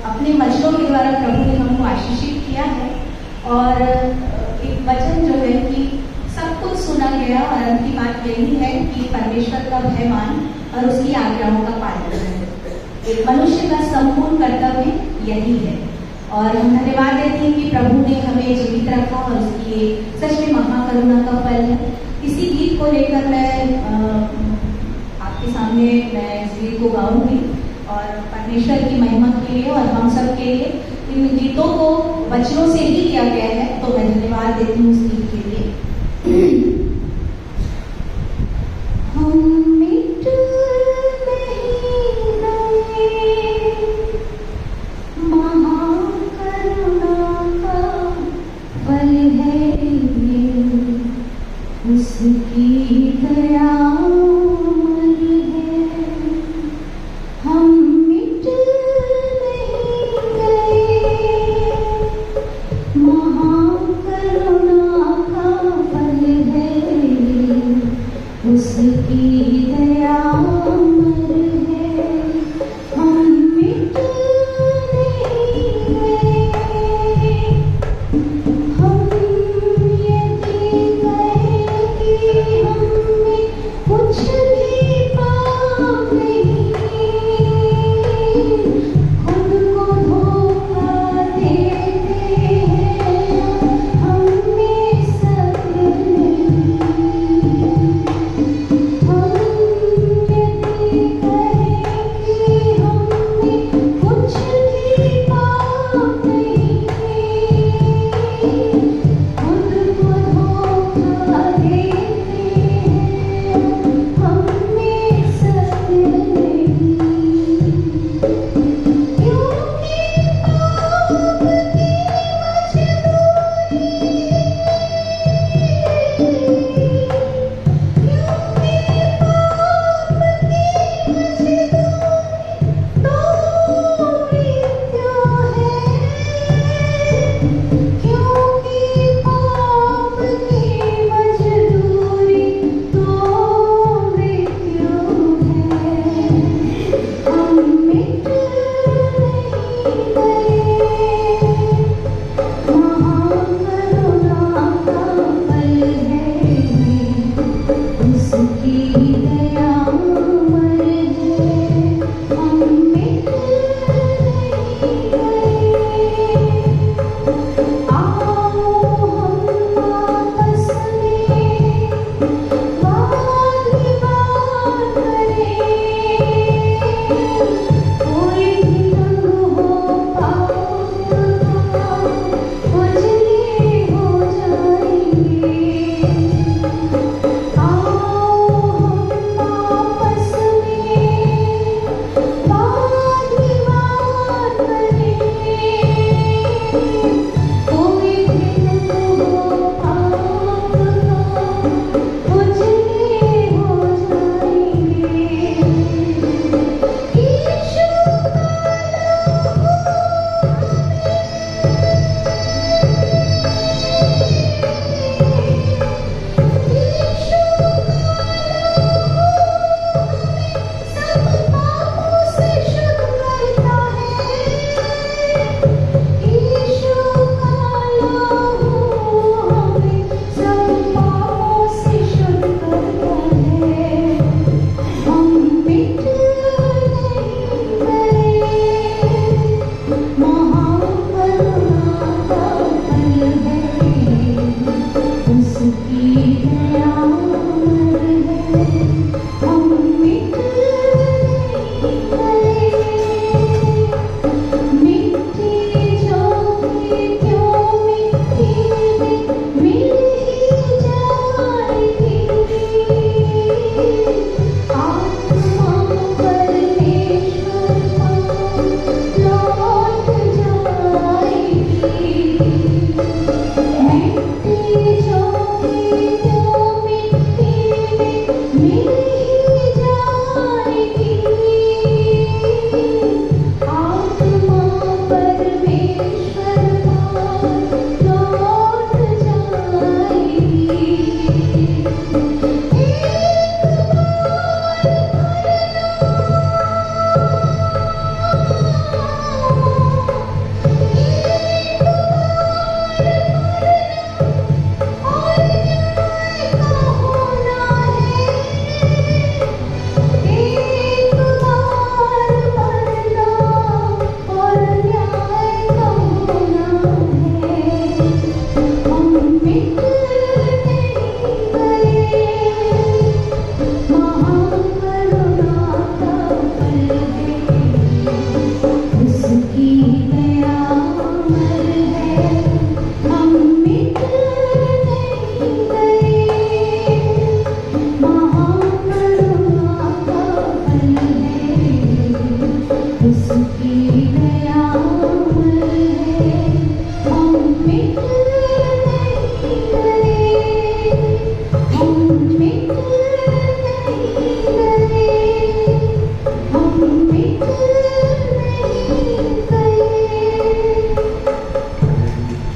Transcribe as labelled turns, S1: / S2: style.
S1: अपने वचनों के द्वारा प्रभु ने हमको आशीषित किया है। और एक वचन जो है कि सब कुछ सुना गया और अंत की बात यही है कि परमेश्वर का भय मान और उसकी आज्ञाओं का पालन करें। एक मनुष्य का संपूर्ण कर्तव्य यही है। और हम धन्यवाद देते हैं कि प्रभु ने हमें जीवित रखा और उसकी सच में महाकरुणा का फल है। इसी गीत को लेकर मैं आपके सामने इस गीत को गाऊंगी और परमेश्वर की महिमा के लिए और हम सब के लिए इन गीतों को वचनों से ही लिया गया है, तो मैं धन्यवाद देती हूँ।